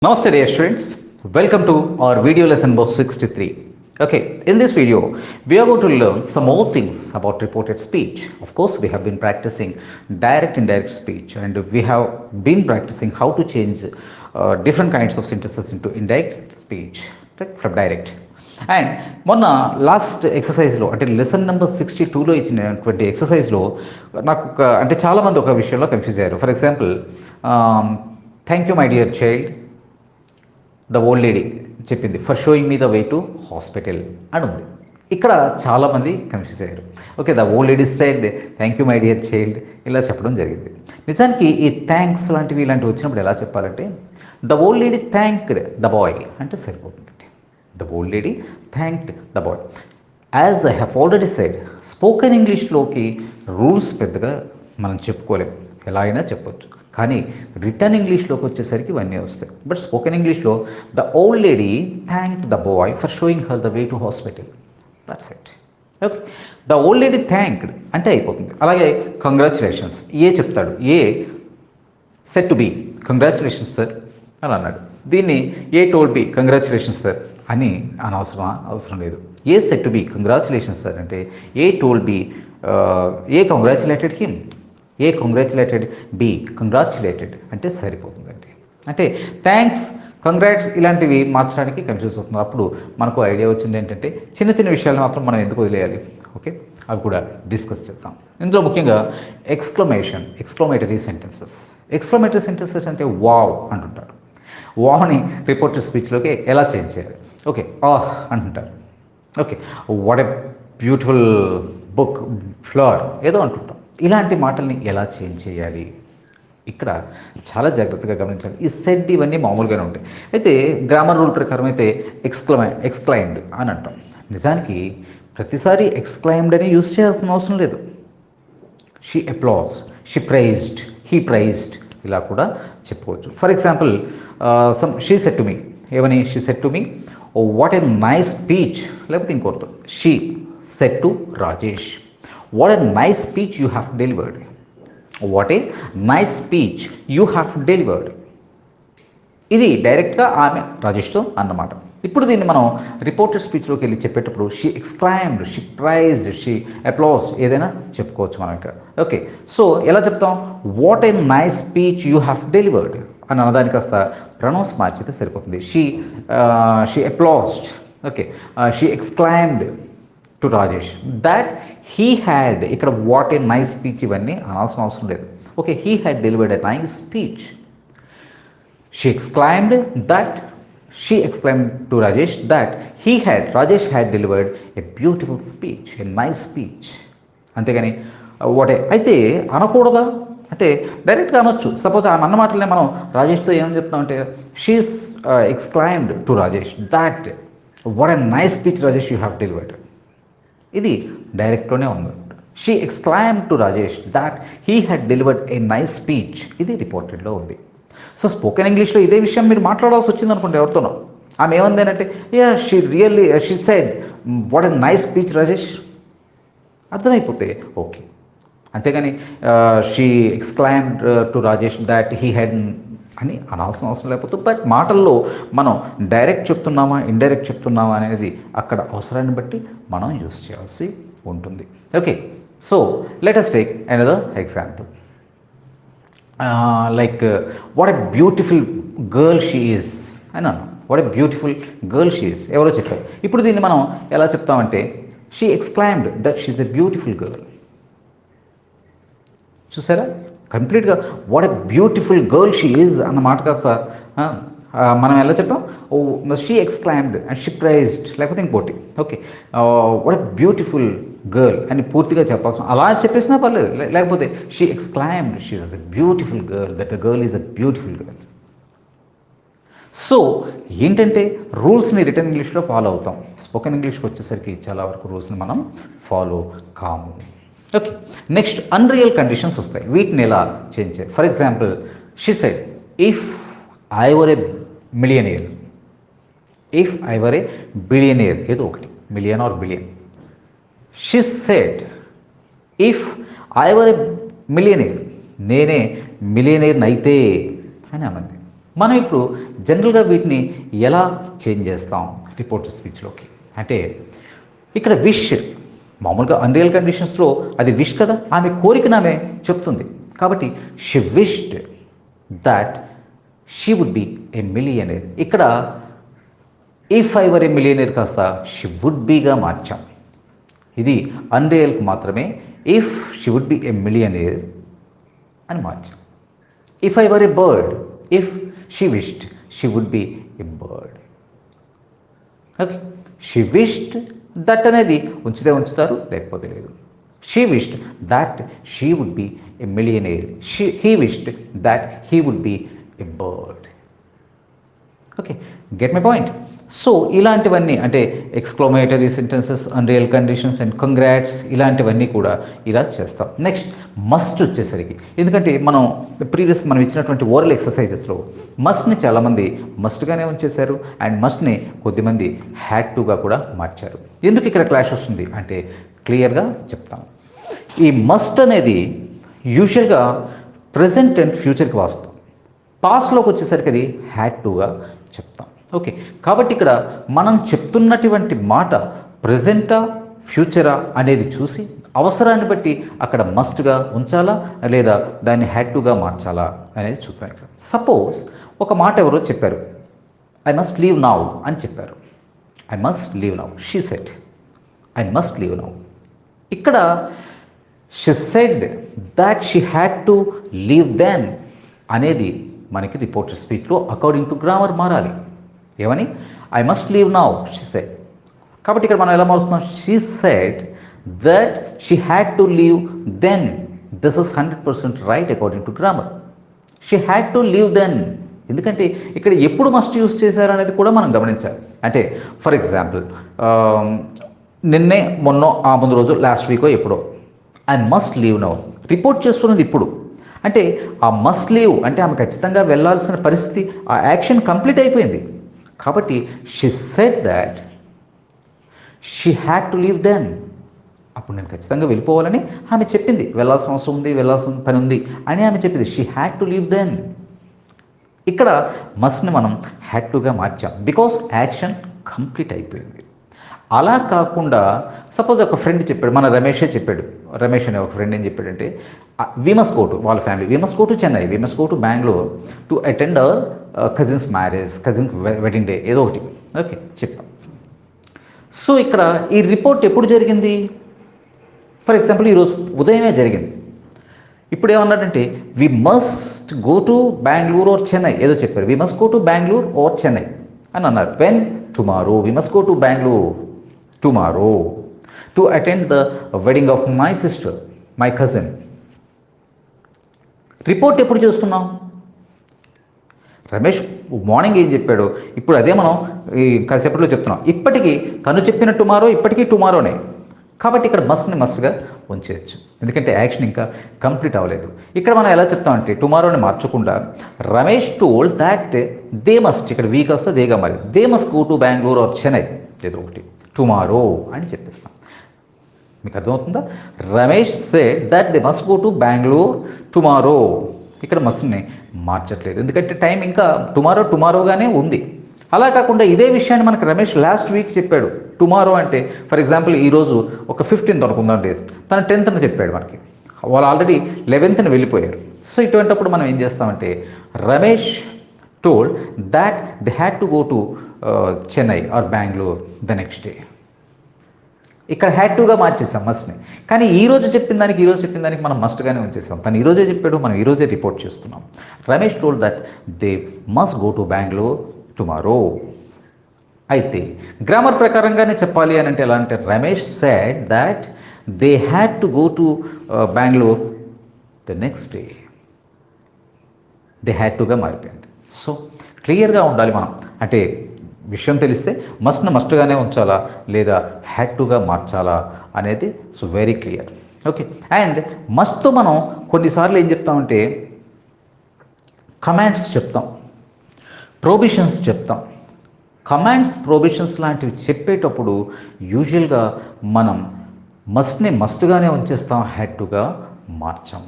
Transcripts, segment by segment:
Namaste dear students, welcome to our video lesson book 63. Okay, in this video we are going to learn some more things about reported speech. Of course, we have been practicing direct indirect speech and we have been practicing how to change different kinds of sentences into indirect speech, right, from direct. And మొన్న last ఎక్సర్సైజ్లో అంటే lesson number 62లో ఇచ్చినటువంటి ఎక్సర్సైజ్లో నాకు అంటే చాలామంది ఒక విషయంలో confuse అయ్యారు. For example, thank you my dear child, the old lady చెప్పింది for showing me the way to hospital అని ఉంది. ఇక్కడ చాలామంది కన్ఫ్యూజ్ అయ్యారు. Okay, the old lady said thank you my dear child ఇలా చెప్పడం జరిగింది. నిజానికి ఈ థ్యాంక్స్ లాంటివి ఇలాంటివి వచ్చినప్పుడు ఎలా చెప్పాలంటే the old lady thanked the boy అంటే సరిపోతుంది. The old lady thanked the boy. As I have already said, spoken ఇంగ్లీష్లోకి రూల్స్ పెద్దగా మనం చెప్పుకోలేము, ఎలా అయినా చెప్పొచ్చు. కానీ రిటర్న్ ఇంగ్లీష్లోకి వచ్చేసరికి ఇవన్నీ వస్తాయి. బట్ స్పోకెన్ ఇంగ్లీష్లో the old lady thanked the boy for showing her the way to hospital. That's it. Okay, the old lady thanked అంటే అయిపోతుంది. అలాగే కంగ్రాచులేషన్స్ ఏ చెప్తాడు, A said to B congratulations sir అని అన్నాడు. దీన్ని A told B congratulations sir అని అవసరం లేదు. A said to B congratulations sir అంటే A told B, A congratulated him, A congratulated B congratulated అంటే సరిపోతుందండి. అంటే థ్యాంక్స్, కంగ్రాట్స్ ఇలాంటివి మార్చడానికి కన్ఫ్యూజ్ అవుతుంది. అప్పుడు మనకు ఐడియా వచ్చింది ఏంటంటే చిన్న చిన్న విషయాలు మాత్రం మనం ఎందుకు వదిలేయాలి. ఓకే, అవి కూడా డిస్కస్ చేద్దాం. ఇందులో ముఖ్యంగా ఎక్స్క్లమేటరీ సెంటెన్సెస్. ఎక్స్క్లమేటరీ సెంటెన్సెస్ అంటే వావ్ అంటుంటారు. వావ్ని రిపోర్టెడ్ స్పీచ్లోకి ఎలా చేంజ్ చేయాలి? ఓకే, ఆహ్ అంటుంటారు. Okay, what a beautiful book, flower ఏదో అంటుంటాం. ఇలాంటి మాటల్ని ఎలా చేంజ్ చేయాలి? ఇక్కడ చాలా గమనించాలి. ఈ సెడ్ ఇవన్నీ మామూలుగానే ఉంటాయి. అయితే గ్రామర్ రూల్ ప్రకారం అయితే ఎక్స్క్లైమ్డ్ అని అంటాం. నిజానికి ప్రతిసారి ఎక్స్క్లైమ్డ్ అని యూజ్ చేయాల్సిన అవసరం లేదు. She applause, she praised, he praised ఇలా కూడా చెప్పుకోవచ్చు. For example, she said to me, ఏమని she said to me what a nice speech, లేకపోతే ఇంకోటి she said to Rajesh what a nice speech you have delivered, what a nice speech you have delivered. ఇది డైరెక్ట్గా ఆమె రాజేష్తో అన్నమాట. ఇప్పుడు దీన్ని మనం రిపోర్టెడ్ స్పీచ్లోకి వెళ్ళి చెప్పేటప్పుడు she exclaimed, she praised, she applause ఏదైనా చెప్పుకోవచ్చు మనం ఇక్కడ. ఓకే, సో ఎలా చెప్తాం? What a nice speech you have delivered అని అన్నదానికి కాస్త ప్రొనౌన్స్ మార్చితే సరిపోతుంది. She applauded, okay, she exclaimed to Rajesh that he had, ఇక్కడ వాట్ ఏ నైస్ స్పీచ్ ఇవన్నీ అనాల్సిన అవసరం లేదు. Okay, he had delivered a nice speech. She exclaimed to Rajesh that Rajesh had delivered a beautiful speech, a nice speech. అంతేగాని అయితే అనకూడదా అంటే డైరెక్ట్గా అనొచ్చు. సపోజ్ ఆమె అన్న మాటలనే మనం రాజేష్తో ఏమని చెప్తామంటే she exclaimed to Rajesh that what a nice speech Rajesh you have delivered. ఇది డైరెక్ట్లోనే ఉంది. She exclaimed to Rajesh that he had delivered a nice speech, ఇది రిపోర్టెడ్లో ఉంది. సో స్పోకెన్ ఇంగ్లీష్లో ఇదే విషయం మీరు మాట్లాడాల్సి వచ్చింది అనుకోండి ఎవరితోనో, ఆమె ఏమంది అంటే she said what a nice speech Rajesh, అర్థమైపోతే ఓకే. అంతేగాని she exclaimed to Rajesh that he had అని అనాల్సిన అవసరం లేకపోతే. బట్ మాటల్లో మనం డైరెక్ట్ చెప్తున్నామా ఇండైరెక్ట్ చెప్తున్నామా అనేది అక్కడ అవసరాన్ని బట్టి మనం యూస్ చేయాల్సి ఉంటుంది. Okay, so let us take another example. Like what a beautiful girl she is అని అన్నాం. What a beautiful girl she is ఎవరో చెప్పారు. ఇప్పుడు దీన్ని మనం ఎలా చెప్తామంటే she exclaimed that she is a beautiful girl. చూసారా, కంప్లీట్గా what a beautiful girl she is అన్న మాట కాస్త మనం ఎలా చెప్పాం? She exclaimed and she praised, లేకపోతే ఇంకోటి. Okay, what a beautiful girl అని పూర్తిగా చెప్పాల్సిన, అలా చెప్పేసినా పర్లేదు. లేకపోతే she exclaimed she is a beautiful girl, that the girl is a beautiful girl. So ఏంటంటే రూల్స్ని రిటర్న్ ఇంగ్లీష్లో ఫాలో అవుతాం. స్పోకెన్ ఇంగ్లీష్కి వచ్చేసరికి చాలా వరకు రూల్స్ని మనం ఫాలో కాము. ఓకే, నెక్స్ట్ అన్రియల్ కండిషన్స్ వస్తాయి. వీటిని ఎలా చేంజ్ చేయాలి? For example, she said if I were a millionaire, if I were a billionaire ఏదో ఒకటి, million or billion. She said if I were a millionaire, నేనే మిలియనియర్ని అయితే అని అన్నది. మనం ఇప్పుడు జనరల్గా వీటిని ఎలా చేంజ్ చేస్తాం రిపోర్టెడ్ స్పీచ్లోకి అంటే ఇక్కడ విష్ మామూలుగా అన్రియల్ కండిషన్స్లో అది విష్ కదా, ఆమె కోరికను ఆమె చెప్తుంది. కాబట్టి she wished that she would be a millionaire. ఇక్కడ if I were a millionaire కాస్త షీ వుడ్ బీగా మార్చాం. ఇది అన్రియల్కి మాత్రమే if she would be a millionaire అని మార్చాం. If I were a bird, if she wished she would be a bird. Okay, she wished that అనేది ఉంచితే ఉంచుతారు, లేకపోతే లేదు. She wished that she would be a millionaire, he wished that he would be a bird. Okay, get my point. So ఇలాంటివన్నీ అంటే exclamatory sentences, unreal conditions and congrats ఇలాంటివన్నీ కూడా ఇలా చేస్తాం. నెక్స్ట్ మస్ట్ వచ్చేసరికి, ఎందుకంటే మనం ఇచ్చినటువంటి ఓరల్ ఎక్సర్సైజెస్లో మస్ట్ని చాలామంది మస్ట్గానే ఉంచేశారు అండ్ మస్ట్ని కొద్దిమంది హ్యాడ్ టుగా కూడా మార్చారు. ఎందుకు ఇక్కడ క్లాష్ వస్తుంది అంటే క్లియర్గా చెప్తాను. ఈ మస్ట్ అనేది యూజువల్గా ప్రజెంట్ అండ్ ఫ్యూచర్కి వాస్తాం, పాస్ట్లోకి వచ్చేసరికి అది హ్యాడ్ టుగా చెప్తాం. ఓకే, కాబట్టి ఇక్కడ మనం చెప్తున్నటువంటి మాట ప్రజెంటా ఫ్యూచరా అనేది చూసి అవసరాన్ని బట్టి అక్కడ మస్ట్గా ఉంచాలా లేదా దాన్ని హ్యాడ్ టుగా మార్చాలా అనేది చూద్దాం. ఇక్కడ సపోజ్ ఒక మాట ఎవరో చెప్పారు, ఐ మస్ట్ లీవ్ నౌ అని చెప్పారు. I must leave now, she said I must leave now. ఇక్కడ she said that she had to leave then అనేది మనకి రిపోర్టెడ్ స్పీచ్లో అకార్డింగ్ టు గ్రామర్ మారాలి. ఏమని? I must leave now she said. కాబట్టి ఇక్కడ మనం ఎలా మారుస్తున్నాం? She said that she had to leave then. This is 100% right according to grammar. She had to leave then. ఎందుకంటే ఇక్కడ ఎప్పుడు మస్ట్ యూస్ చేశారు అనేది కూడా మనం గమనించాలి. అంటే ఫర్ ఎగ్జాంపుల్ నిన్నే మొన్నో ఆ ముందు రోజు లాస్ట్ వీకో ఎప్పుడో I must leave now report చేస్తున్నది ఇప్పుడు. అంటే ఆ మస్ట్ లీవ్ అంటే ఆమె ఖచ్చితంగా వెళ్ళాల్సిన పరిస్థితి, ఆ యాక్షన్ కంప్లీట్ అయిపోయింది. కాబట్టి she said that she had to leave then. అప్పుడు నేను ఖచ్చితంగా వెళ్ళిపోవాలని ఆమె చెప్పింది, వెళ్ళాల్సిన అవసరం ఉంది, వెళ్ళాల్సిన పని ఉంది అని ఆమె చెప్పింది. She had to leave then. ఇక్కడ మస్ట్ని మనం హ్యాడ్ టుగా మార్చాం బికాస్ యాక్షన్ కంప్లీట్ అయిపోయింది. అలా కాకుండా సపోజ్ ఒక ఫ్రెండ్ చెప్పాడు, మన రమేషే చెప్పాడు, రమేష్ అనే ఒక ఫ్రెండ్ ఏం చెప్పాడంటే వి మస్ట్ గో టు, వాళ్ళ family we must go to Chennai, we must go to Bengaluru to attend our cousins marriage, cousin wedding day, ఏదో ఒకటి. ఓకే, చెప్పాం. సో ఇక్కడ ఈ రిపోర్ట్ ఎప్పుడు జరిగింది? ఫర్ ఎగ్జాంపుల్ ఈరోజు ఉదయమే జరిగింది. ఇప్పుడు ఏమన్నాడంటే we must go to Bengaluru or Chennai, ఏదో చెప్పారు, we must go to Bengaluru or Chennai అని అన్నారు. When? Tomorrow we must go to Bengaluru tomorrow to attend the wedding of my sister, my cousin. Report ఎప్పుడు చేస్తున్నాం? రమేష్ మార్నింగ్ ఏం చెప్పాడు, ఇప్పుడు అదే మనం ఈ కాసేపట్లో చెప్తున్నాం. ఇప్పటికీ తను చెప్పిన టుమారో ఇప్పటికీ టుమారోనే. కాబట్టి ఇక్కడ మస్ట్ని మస్ట్గా ఉంచేయచ్చు, ఎందుకంటే యాక్షన్ ఇంకా కంప్లీట్ అవ్వలేదు. ఇక్కడ మనం ఎలా చెప్తామంటే టుమారోని మార్చకుండా Ramesh told that they must, ఇక్కడ వీక్ వస్తే దేగా మరి, they must go to Bengaluru or Chennai, ఏదో ఒకటి టుమారో అని చెప్పేస్తాం. మీకు అర్థమవుతుందా? Ramesh said that they must go to Bengaluru tomorrow. ఇక్కడ మస్ట్ని మార్చట్లేదు, ఎందుకంటే టైం ఇంకా టుమారోగానే ఉంది. అలా కాకుండా ఇదే విషయాన్ని మనకు రమేష్ లాస్ట్ వీక్ చెప్పాడు. టుమారో అంటే ఫర్ ఎగ్జాంపుల్ ఈరోజు ఒక 15th అనుకుందాం డేస్, తను 10th చెప్పాడు మనకి, వాళ్ళు ఆల్రెడీ 11th వెళ్ళిపోయారు. సో ఇటువంటిప్పుడు మనం ఏం చేస్తామంటే Ramesh told that they had to go to Chennai or Bengaluru the next day. ఇక్కడ హ్యాడ్ టుగా మార్చేసాం మస్ట్ని. కానీ ఈరోజు చెప్పిన దానికి మనం మస్ట్గానే ఉంచేసాం. తను ఈరోజే చెప్పాడు, మనం ఈరోజే రిపోర్ట్ చేస్తున్నాం. Ramesh told that they must go to Bengaluru tomorrow. అయితే గ్రామర్ ప్రకారంగానే చెప్పాలి అని అంటే ఎలా అంటే Ramesh said that they had to go to Bengaluru the next day. They had టుగా మారిపోయింది. సో క్లియర్గా ఉండాలి మనం, అంటే విషయం తెలిస్తే మస్ట్గానే ఉంచాలా లేదా హ్యాడ్ టుగా మార్చాలా అనేది so very clear. Okay, and మస్ట్తో మనం కొన్నిసార్లు ఏం చెప్తామంటే కమాండ్స్ చెప్తాం, ప్రొబిషన్స్ చెప్తాం. కమాండ్స్, ప్రొబిషన్స్ లాంటివి చెప్పేటప్పుడు యూజువల్గా మనం మస్ట్ని మస్ట్గానే ఉంచేస్తాం, హ్యాడ్ టుగా మార్చాం.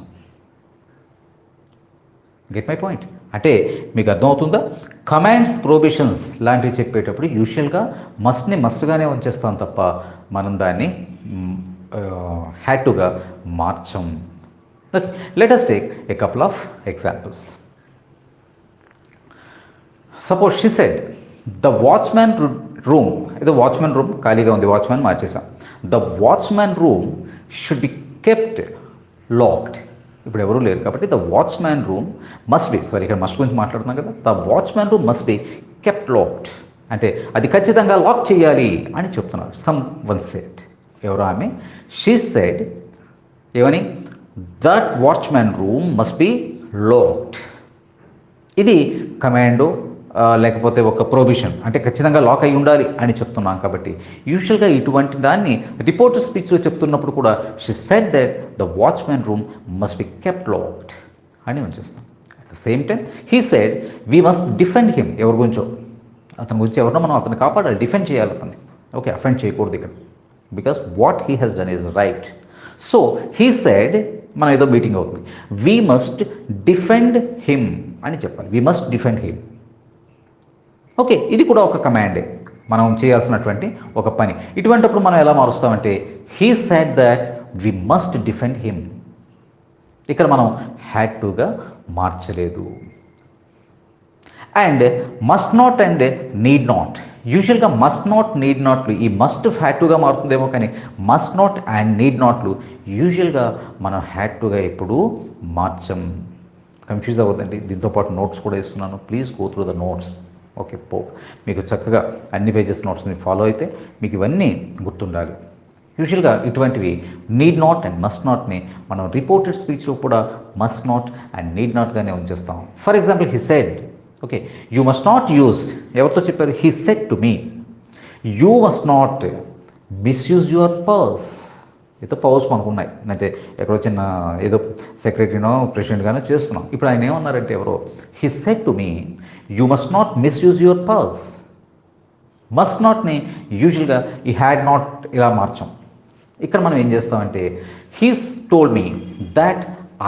Get my point? అంటే మీకు అర్థమవుతుందా? కమాండ్స్, ప్రొబిషన్స్ లాంటివి చెప్పేటప్పుడు యూజువల్గా మస్ట్ని మస్ట్గానే ఉంచేస్తాం తప్ప మనం దాన్ని హ్యాడ్ టుగా మార్చం. Okay, let us take a couple of examples. Suppose she said, the watchman room, ఇది వాచ్మెన్ రూమ్ ఖాళీగా ఉంది, వాచ్మెన్ మార్చేసాం. The watchman room should be kept locked. ఇప్పుడు ఎవరూ లేరు కాబట్టి the watchman room must be, sorry ఇక్కడ మస్ట్ గురించి మాట్లాడుతున్నాం కదా, the watchman room must be kept locked అంటే అది ఖచ్చితంగా లాక్ చేయాలి అని చెప్తున్నారు. సమ్ వన్ సెడ్, ఎవరో ఆమె, షీ సెడ్ ఏమని, that watchman room must B locked. ఇది కమాండో లేకపోతే ఒక ప్రొవిషన్, అంటే ఖచ్చితంగా లాక్ అయి ఉండాలి అని చెప్తున్నాం కాబట్టి యూజువల్గా ఇటువంటి దాన్ని రిపోర్టర్ స్పీచ్లో చెప్తున్నప్పుడు కూడా she said that the watchman room must be kept locked అని ఉంచేస్తాం. At the same time he said we must defend him, ఎవరి గురించో అతని గురించి ఎవరినో మనం అతన్ని కాపాడాలి, డిఫెండ్ చేయాలి అతన్ని. ఓకే, అఫెండ్ చేయకూడదు ఇక్కడ, because what he has done is right. So he said, మనం ఏదో మీటింగ్ అవుతుంది, వీ మస్ట్ డిఫెండ్ హిమ్ అని చెప్పాలి, we must defend him. Okay, ఇది కూడా ఒక కమాండే, మనం చేయాల్సినటువంటి ఒక పని. ఇటువంటిప్పుడు మనం ఎలా మారుస్తామంటే he said that we must defend him. ఇక్కడ మనం హ్యాడ్ టుగా మార్చలేదు. And must not and need not, యూజువల్గా మస్ట్ నాట్, నీడ్ నాట్లు ఈ మస్ట్ హ్యాడ్ టుగా మారుతుందేమో, కానీ మస్ట్ నాట్ అండ్ నీడ్ నాట్లు యూజువల్గా మనం హ్యాడ్ టుగా ఎప్పుడు మార్చం. కన్ఫ్యూజ్ అవ్వదండి, దీంతోపాటు నోట్స్ కూడా ఇస్తున్నాను, please go through the notes. Okay, మీకు చక్కగా అన్ని పేజెస్ నోట్స్ని ఫాలో అయితే మీకు ఇవన్నీ గుర్తుండాలి. యూజువల్గా ఇటువంటివి నీడ్ నాట్ అండ్ మస్ట్ నాట్ని మనం రిపోర్టెడ్ స్పీచ్లో కూడా మస్ట్ నాట్ అండ్ నీడ్ నాట్గానే ఉంచేస్తాం. For example he said, okay, you must not use, ఎవరితో చెప్పారు, he said to me, you must not misuse your purse. ఏదో పవర్స్ మనకు ఉన్నాయి, అయితే ఎక్కడో చిన్న ఏదో సెక్రటరీనో ప్రెసిడెంట్గానో చేస్తున్నాం. ఇప్పుడు ఆయన ఏమన్నారంటే ఎవరో, he said to me you must not misuse your purse. Must నాట్ని యూజువల్గా ఈ హ్యాడ్ నాట్ ఇలా మార్చాం. ఇక్కడ మనం ఏం చేస్తామంటే he's told me that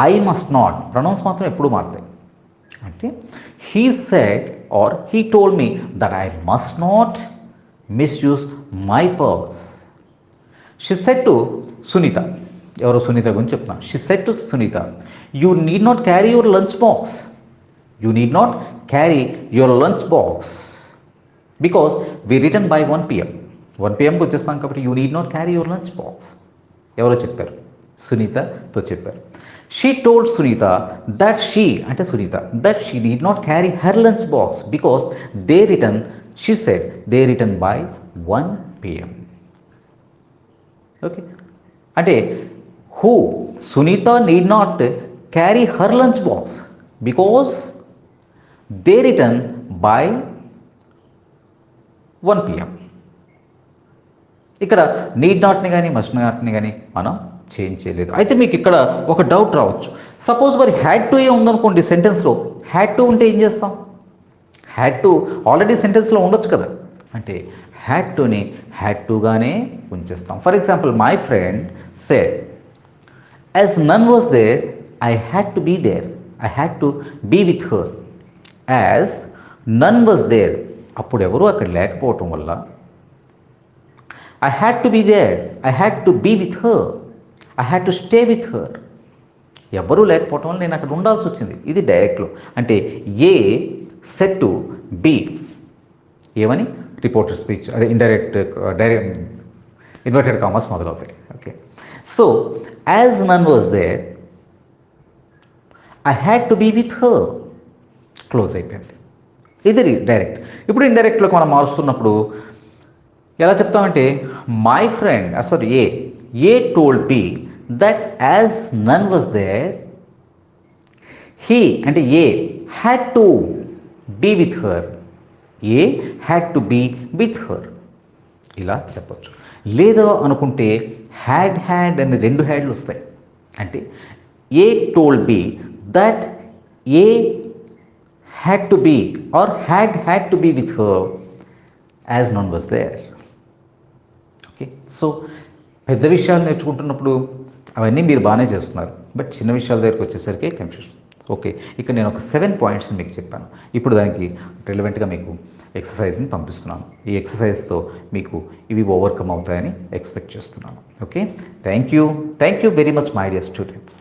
I must not, pronouns మాత్రం ఎప్పుడు మారుతాయి. అంటే he said or he told me that I must not misuse my purse. She said to Sunita, ఎవరో సునీత గురించి చెప్తున్నాను. She said to Sunita, you need not carry your lunch box, you need not carry your lunch box because we return by 1 PM. 1 PMకి వచ్చేస్తాం కాబట్టి you need not carry your lunch box. ఎవరో చెప్పారు, సునీతతో చెప్పారు. She told Sunita that she, అంటే Sunita, that she need not carry her lunch box because they return, she said they return by 1 PM. Okay, అంటే who, Sunita need not carry her lunch box because they return by 1 PM. ఇక్కడ need నాట్ని కానీ must నాట్ని కానీ మనం change చేయలేదు. అయితే మీకు ఇక్కడ ఒక డౌట్ రావచ్చు, సపోజ్ మరి హ్యాడ్ టు ఏ ఉందనుకోండి సెంటెన్స్లో, హ్యాడ్ టు ఉంటే ఏం చేస్తాం? హ్యాడ్ టు ఆల్రెడీ సెంటెన్స్లో ఉండొచ్చు కదా, అంటే హ్యాడ్ టుని హ్యాడ్ టుగానే ఉంచేస్తాం. For example my friend said, as none was there I had to be there, I had to be with her. As none was there, అప్పుడు ఎవరు అక్కడ లేకపోవటం వల్ల I had to be there, I had to be with her, I had to stay with her. ఎవరూ లేకపోవటం వల్ల నేను అక్కడ ఉండాల్సి వచ్చింది. ఇది డైరెక్ట్లో, అంటే ఏ సెడ్ టు బి, ఏమని రిపోర్టర్ స్పీచ్, అదే ఇండైరెక్ట్, డైరెక్ట్ ఇన్వర్టెడ్ కామర్స్ మొదలవుతాయి. Okay, so as none was there I had to be with her, close అయిపోయింది. ఇది డైరెక్ట్. ఇప్పుడు ఇండైరెక్ట్లోకి మనం మారుస్తున్నప్పుడు ఎలా చెప్తామంటే my friend, sorry A told B that as none was there he, అంటే A had to be with her, A had to be with her, ఇలా చెప్పచ్చు. లేదా అనుకుంటే హ్యాడ్ అని 2 హ్యాడ్లు వస్తాయి. అంటే A told B that A had to be or had to be with her as none was there. Okay, so పెద్ద విషయాలు నేర్చుకుంటున్నప్పుడు అవన్నీ మీరు బాగానే చేస్తున్నారు, బట్ చిన్న విషయాల దగ్గరికి వచ్చేసరికి కన్ఫ్యూషన్. ఓకే, ఇక్కడ నేను ఒక 7 పాయింట్స్ మీకు చెప్పాను. ఇప్పుడు దానికి రిలవెంట్గా మీకు ఎక్సర్సైజ్ని పంపిస్తున్నాను. ఈ ఎక్సర్సైజ్తో మీకు ఇవి ఓవర్కమ్ అవుతాయని ఎక్స్పెక్ట్ చేస్తున్నాను. Okay, thank you very much my dear students.